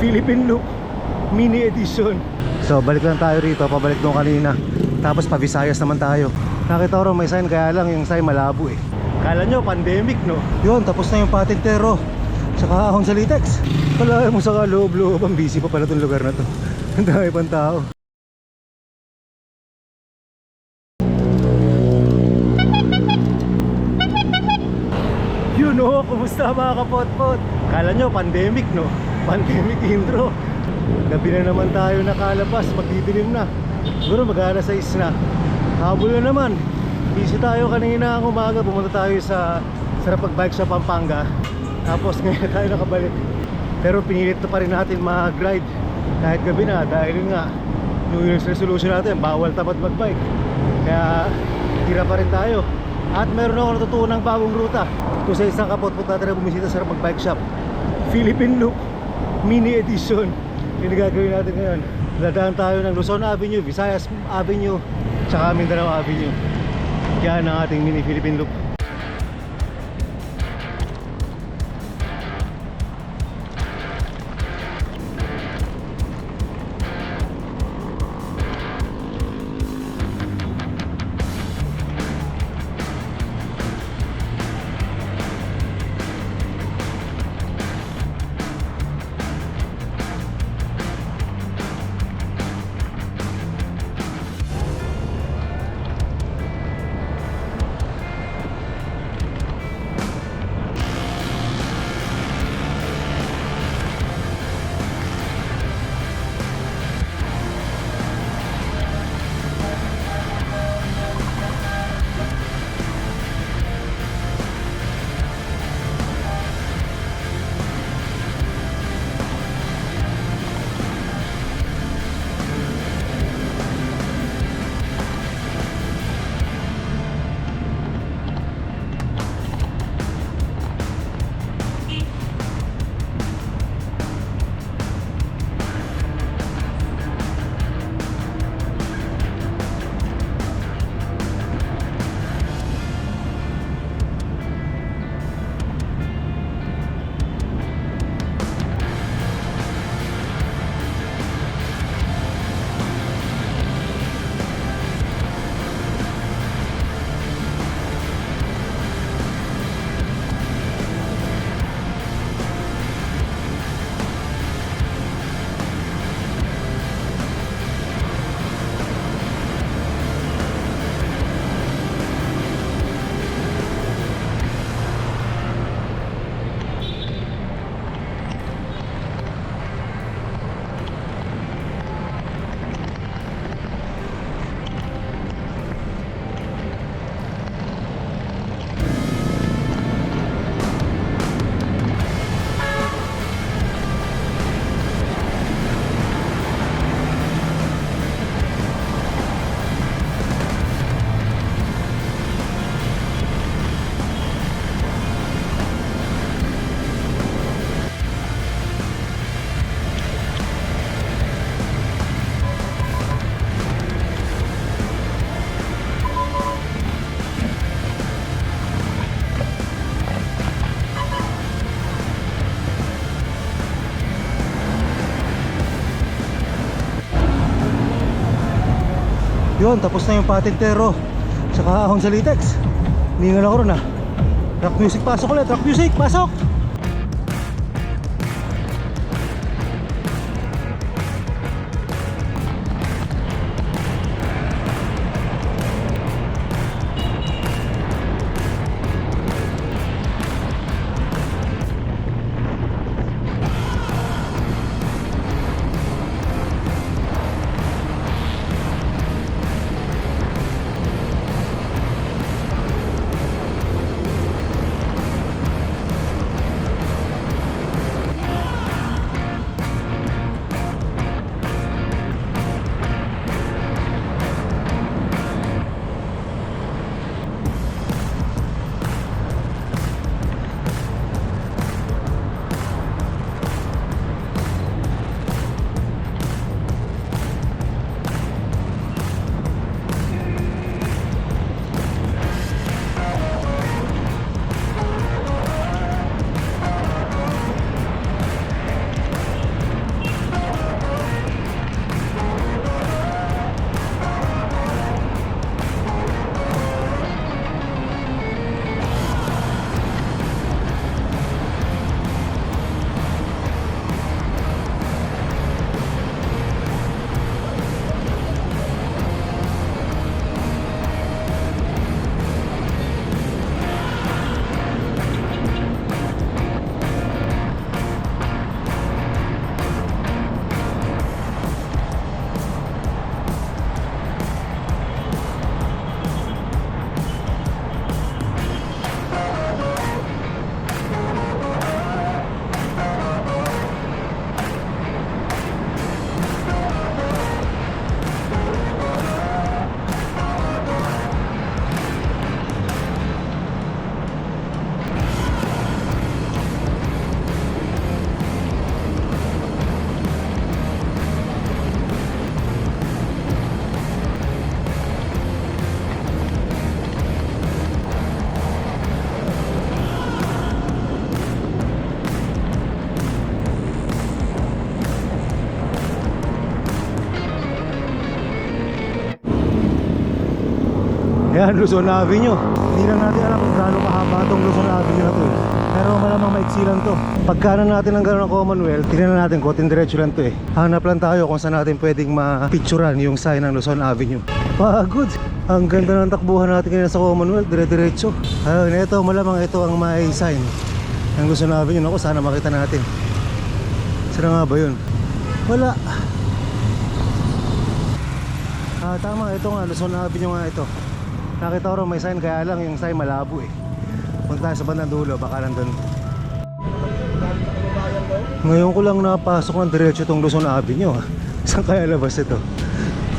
Philippine Loop Mini Edition. So balik lang tayo rito, pabalik doon kanina. Tapos pa Visayas naman tayo. Nakita ko rin may sign, kaya lang yung sign malabo eh. Kala nyo pandemic no? Yun, tapos na yung Patintero saka Ahon sa Litex. Kala mo sa loob-loob, ang busy pa pala itong lugar na to. Ang dami pang tao. Yun o, kumusta mga kapot-pot? Kala nyo pandemic no? Pandemic intro. Gabi na naman tayo nakalabas, magdidilim na. Siguro mag-alas 6 na. Habol na naman. Busy tayo kanina ang umaga, pumunta tayo sa pag-bike sa Pampanga. Tapos ngayon tayo nakabalik. Pero pinilit na pa rin natin mag-ride kahit gabi na, dahil nga New Year's resolution natin, bawal tamad mag-bike. Kaya tira pa rin tayo. At meron ako natutunan ng bagong ruta. Ito sa isang kapot-pot natin na bumisita sa mag-bike shop, Philippine Loop Mini Edition. Yung gagawin natin ngayon, dadaan tayo ng Luzon Avenue, Visayas Avenue, tsaka Mindanao Avenue. Yan ang ating mini Philippine Loop. Yun, tapos na yung Patintero saka Ahon sa Litex. Ningal ako ron ah. Rock music, pasok ulit. Rock music, pasok! Ayan, Luzon Avenue. Hindi lang natin alam kung gaano kahaba itong Luzon Avenue na to eh. Pero malamang maiksi lang to. Pagkanan natin ng gano'n ng Commonwealth, tingnan natin kung diretso lang to eh. Hanap lang tayo kung saan natin pwedeng mapicturan yung sign ng Luzon Avenue. Pagod! Ang ganda ng takbuhan natin kanina sa Commonwealth, dire-diretso. Ayun, ito, malamang ito ang may sign ng Luzon Avenue. Ako, sana makita natin. Saan nga ba yun? Wala. Tama, ito nga, Luzon Avenue nga ito. Nakita ko rin may sign, kaya lang yung sign malabo eh. Punta tayo sa bandang dulo, baka nandun. Ngayon ko lang napasok ng diretso itong Luzon Avenue. Saan kaya labas ito?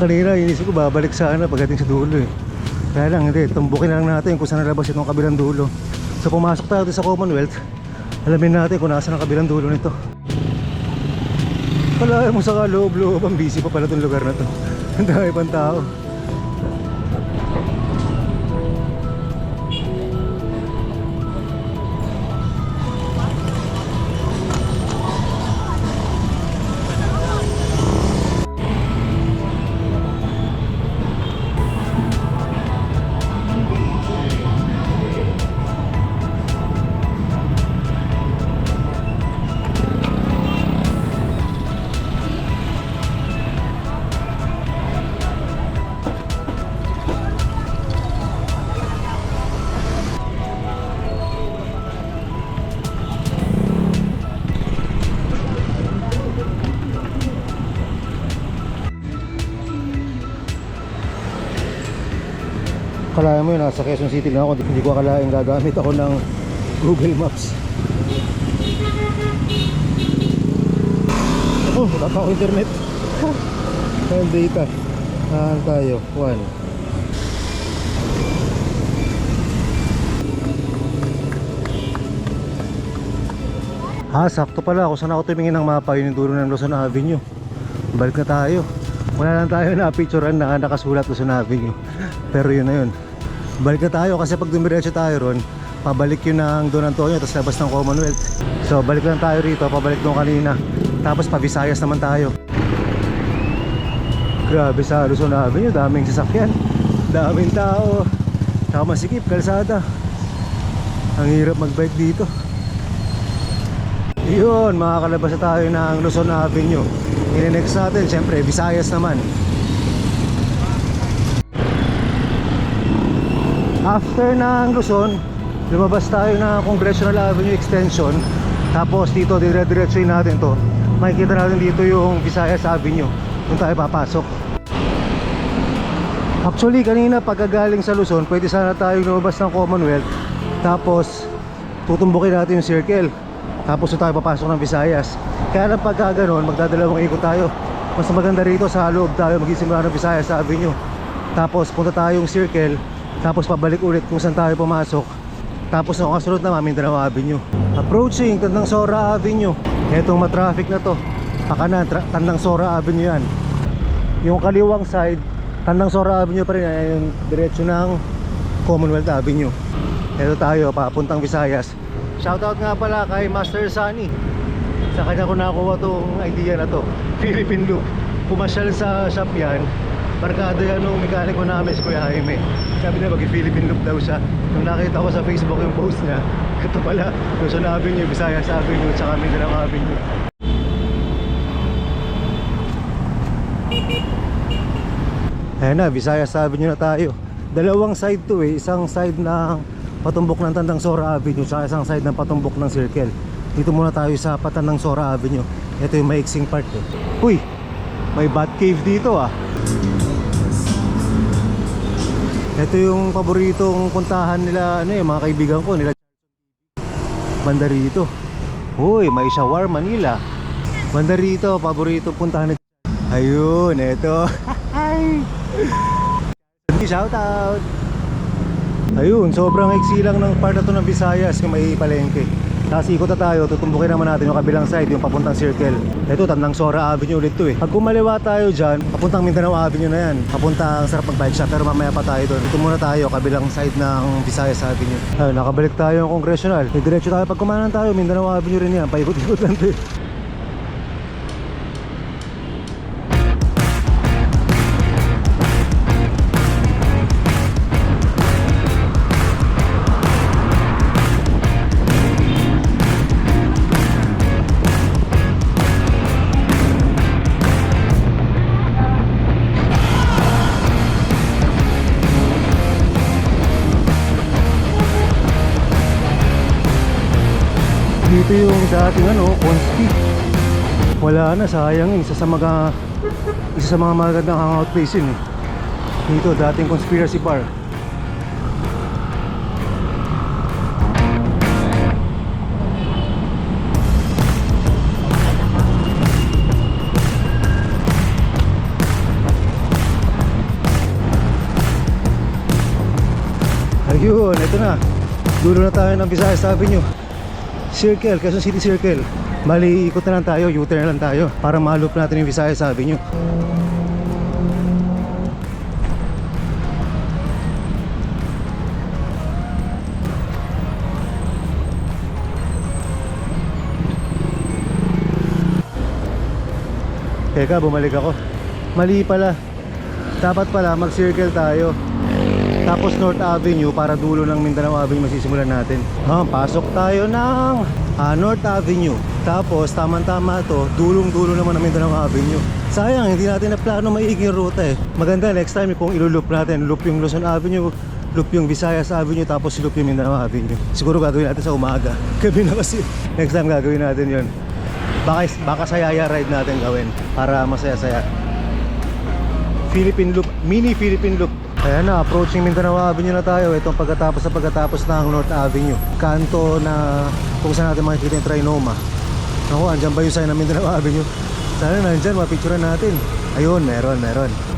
Kanina inisip ko babalik sana pagdating sa dulo eh. Kaya lang hindi, tumbukin na lang natin kung saan nalabas itong kabilang dulo. So pumasok tayo dito sa Commonwealth, alamin natin kung nasa ang kabilang dulo nito. Kalahin mo sa kaloob-loob, ang busy pa pala itong lugar na to. Ang dami pang tao. Akalain mo yun, nasa Quezon City lang ako. Hindi ko akalain gagamit ako ng Google Maps. Oh, wala pa ako internet. Time data. Saan tayo? 1. Sakto pala. Kung saan ako tumingin ng mapa, yun yung dulo ng Luzon Avenue. Balik na tayo. Wala lang tayo na picturean na nakasulat Luzon Avenue. Pero yun na yun. Balik na tayo kasi pag dumiretso tayo ron, pabalik yun ng Don Antonio tapos labas ng Commonwealth. So balik lang tayo rito, pabalik doon kanina. Tapos pa Visayas naman tayo. Grabe sa Luzon Avenue, daming sasakyan, daming tao, saka masikip, kalsada. Ang hirap magbike dito. Yun, makakalabas na tayo ng Luzon Avenue. Next natin, syempre, Visayas naman. After ng Luzon, lumabas tayo ng Congressional Avenue Extension. Tapos dito, dire-diretsuin natin to. Makikita natin dito yung Visayas Avenue. Doon tayo papasok. Actually, kanina pagkagaling sa Luzon, pwede sana tayo lumabas ng Commonwealth. Tapos, tutumbukin natin yung circle. Tapos doon tayo papasok ng Visayas. Kaya lang pagka ganon, magdadalawang ikot tayo. Mas maganda rito sa loob tayo magsisimula ng Visayas Avenue. Tapos punta tayong circle. Tapos pabalik ulit kung saan tayo pumasok. Tapos ang kasunod naman, Mindanao Avenue. Approaching Tandang Sora Avenue. Etong matraffic na to, pakanan, Tandang Sora Avenue yan. Yung kaliwang side, Tandang Sora Avenue pa rin, yung diretso ng Commonwealth Avenue. Ito tayo, papuntang Visayas. Shoutout nga pala kay Master Sunny. Sa kanya ko nakuha tong idea na to, Philippine Loop. Pumasyal sa shop yan. Barkado yan nung mekaniko namin si Kuya Jaime. Sabi niya mag-Philippine Loop daw siya. Nung nakita ko sa Facebook yung post niya, ito pala, Luzon Avenue, Visayas Avenue, at saka Mindanao Avenue. Ayan na, Visayas Avenue na tayo. Dalawang side to eh. Isang side ng patumbok ng Tandang Sora Avenue, saka isang side ng patumbok ng Circle. Dito muna tayo sa Tandang Sora Avenue. Ito yung maiksing part eh. Uy! May bat cave dito ah. Ito yung paboritong puntahan nila, ano mga kaibigan ko, nila banda rito. Uy, may shawarma nila. Banda rito, paborito puntahan nila. Ayun, ito. Shout out. Ayun, sobrang iksi lang ng part na to ng Visayas kung may palengke. Tapos ikot na tayo, tutumbukin naman natin yung kabilang side, yung papuntang Circle. Ito, Tandang Sora Avenue ulit to eh. Pag kumaliwa tayo dyan, papuntang Mindanao Avenue na yan. Papuntang sarap mag-bike shop, pero mamaya pa tayo doon. Ito muna tayo, kabilang side ng Visayas Avenue. Ayun, nakabalik tayo yung Congressional. Diretso tayo, pag kumanan tayo, Mindanao Avenue rin yan. Paikot-ikot lang to eh. yung dating ano, Conspi. Wala na, sayang yun. Isa sa mga magandang hangout place yun eh. Dito, dating Conspiracy Bar. Ayun, ito na. Dulo na tayo ng Visayas Avenue. Circle, Quezon City Circle. Bali, ikot na lang tayo, U-turn na lang tayo para ma-loop natin yung Visayas Avenue. Teka, bumalik ako. Mali pala. Dapat pala mag-circle tayo. Tapos North Avenue para dulo ng Mindanao Avenue masisimulan natin. Pasok tayo ng North Avenue. Tapos tama-tama to, dulong-dulo naman ng Mindanao Avenue. Sayang, hindi natin na plano maiging ruta eh. Maganda next time kung ilo-loop natin. Loop yung Luzon Avenue, loop yung Visayas Avenue, tapos loop yung Mindanao Avenue. Siguro gagawin natin sa umaga. Gabi na kasi. Next time gagawin natin yon. Baka sayaya ride natin gawin para masaya-saya. Philippine Loop, mini Philippine Loop. Ayan na, approaching Mindanao Avenue na tayo. Itong pagkatapos ng North Avenue, kanto na kung saan natin makikita yung Trinoma. Ako, andyan ba yung sign ng Mindanao Avenue? Sana nandyan, mapicturean natin. Ayun, meron.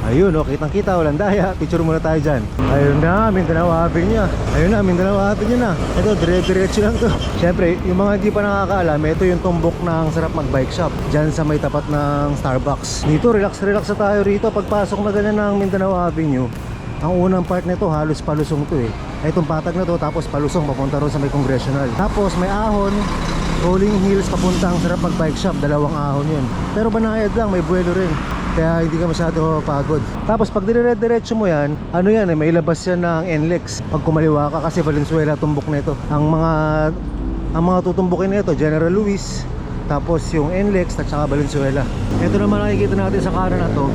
Ayun, kitang kita, walang daya. Picture muna tayo dyan. Ayun na, Mindanao Avenue. Ayun na, Mindanao Avenue na. Ito, dire-diretso lang to. Siyempre, yung mga hindi pa nakakaalam, ito yung tumbok ng Sarap Mag-Bike Shop dyan sa may tapat ng Starbucks. Dito, relax na tayo rito. Pagpasok na ganyan ng Mindanao Avenue, ang unang part nito halos palusong to eh. Itong patag na to, tapos palusong papunta ron sa may Congressional. Tapos may ahon, rolling hills papuntang Sarap Mag-Bike Shop, dalawang ahon yun. Pero banayad lang, may buwelo rin, kaya hindi ka masyado mapagod. Tapos pag dire-diretso mo yan, ano yan eh, may labas yan ng NLEX. Pag kumaliwa ka kasi Valenzuela tumbok nito. Ang mga tutumbukin nito, General Luis, tapos yung NLEX at saka Valenzuela. Ito naman nakikita natin sa kanan na to,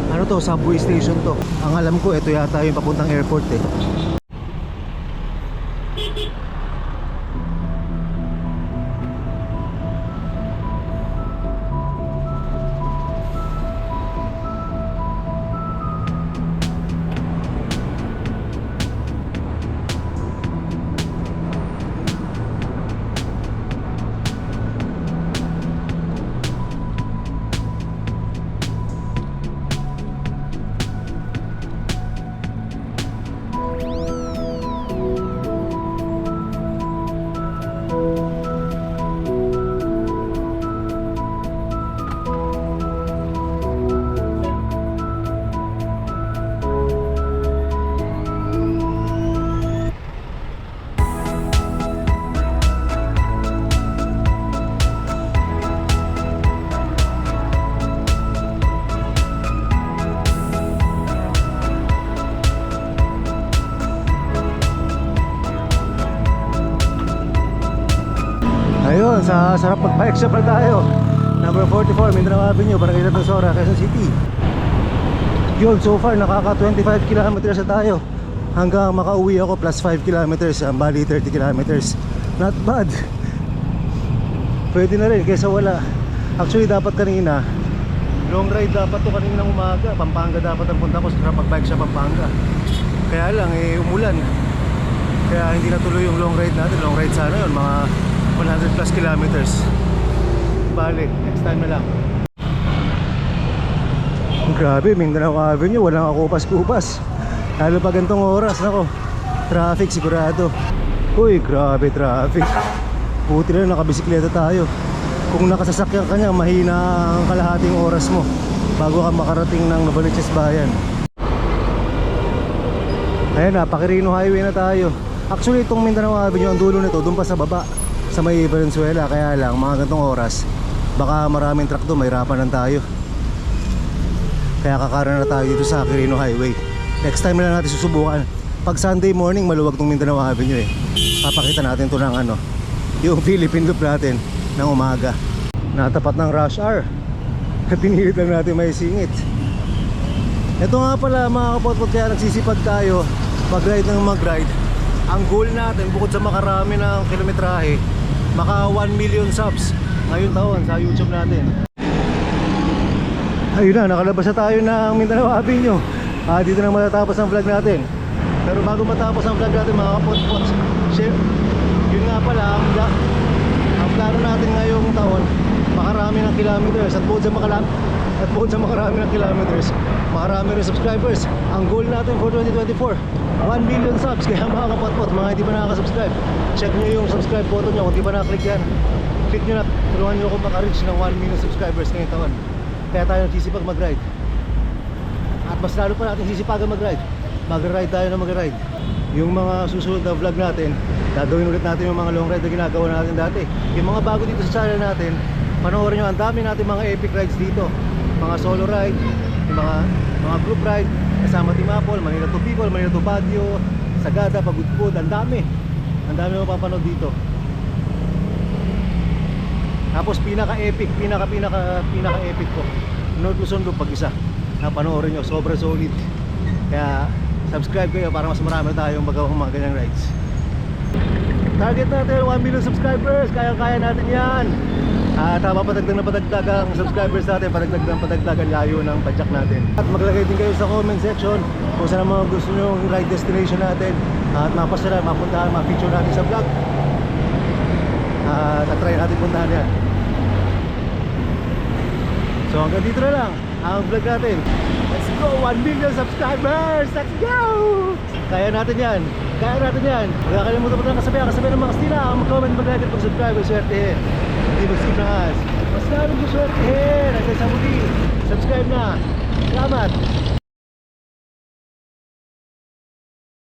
ano to, subway station to. Ang alam ko, ito yata yung papuntang airport eh. Ayun, sa Sarap Mag-Bike Shop na tayo. Number 44, Mindanao Avenue, Barangay Sora, Quezon City. Yun, so far nakaka 25 kilometers na tayo. Hanggang makauwi ako plus 5 kilometers, ang bali 30 kilometers. Not bad. Pwede na rin kaysa wala. Actually dapat kanina, long ride dapat to kanina ng umaga. Pampanga dapat ang punta ko sa Sarap Mag-Bike Shop, Pampanga. Kaya lang umulan. Kaya hindi natuloy yung long ride natin. Long ride sana yun, mga 100 plus kilometers. Balik, next time na lang. Grabe, Mindanao Avenue, walang akupas-kupas. Lalo pa gantong oras, nako. Traffic sigurado. Uy, grabe traffic. Buti na nakabisikleta tayo. Kung nakasasakyan ka niya, mahina ang kalahating oras mo bago ka makarating ng Novaliches Bayan. Ayan na, Pakirino Highway na tayo. Actually, itong Mindanao Avenue, ang dulo nito, doon pa sa baba sa may Valenzuela, kaya lang mga gantong oras baka maraming truck doon, mahirapan lang tayo. Kaya kakaroon na tayo dito sa Quirino Highway. Next time na lang natin susubukan. Pag Sunday morning, maluwag tong Mindanao Avenue eh. Papakita natin to ng ano, yung Philippine Loop natin ng umaga. Natapat ng rush hour. Pinilit lang natin may singit. Ito nga pala mga kapotpot, kaya nagsisipag tayo mag-ride ng mag-ride. Ang goal natin, bukod sa makarami ng kilometrahe, maka 1 million subs ngayong taon sa YouTube natin. Ayun na, nakalabas na tayo ng Mindanao Avenue. Dito na matatapos ang vlog natin. Pero bago matapos ang vlog natin mga kapot-pots, yun nga pala, ang plano natin ngayong taon, makarami ng kilometers at bukod sa makarami ng kilometers, makarami rin subscribers. Ang goal natin for 2024, 1 million subs. Kaya mga kapot-pot, mga hindi pa nakaka-subscribe, check nyo yung subscribe button nyo. Kung di pa nakaklik yan, click nyo na. Tulungan nyo akong maka-reach ng 1 million subscribers ngayong taon. Kaya tayo nagsisipag mag-ride. At mas lalo pa natin sisipagan mag-ride. Mag-ride tayo na mag-ride. Yung mga susunod na vlog natin, gagawin ulit natin yung mga long ride na ginagawa natin dati. Yung mga bago dito sa channel natin, panoorin nyo, ang dami natin mga epic rides dito. Mga solo ride, yung mga group ride, kasama Team Apple, Manila to Bicol, Manila to Baguio, Sagada, Pagudpud, ang dami. Ang dami mapapanood dito. Tapos pinaka-epic ko, North Luzon Loop pag-isa. Panoorin nyo, sobrang solid. Kaya subscribe kayo para mas marami tayong magawang mga ganyang rides. Target natin 1 million subscribers, kaya-kaya natin yan. Tama, patagdag na patagdag ang subscribers natin, patagdag na patagdag ang layo ng padjak natin. At maglagay din kayo sa comment section kung saan mga gusto nyo yung ride destination natin. At mapasyalan, mapuntahan, ma-feature natin sa vlog. At try natin puntahan yan. So hanggang dito na lang ang vlog natin. Let's go! 1 million subscribers! Let's go! Kaya natin yan! Kaya natin yan! Huwag kakalimutan mo lang kasabihan ng mga stila. Mag-comment, mag-like at mag-subscribe. Swertehin! Hindi mag-skip na as. Mas lalong swertehin! Hanggang sa muli! Subscribe na! Salamat!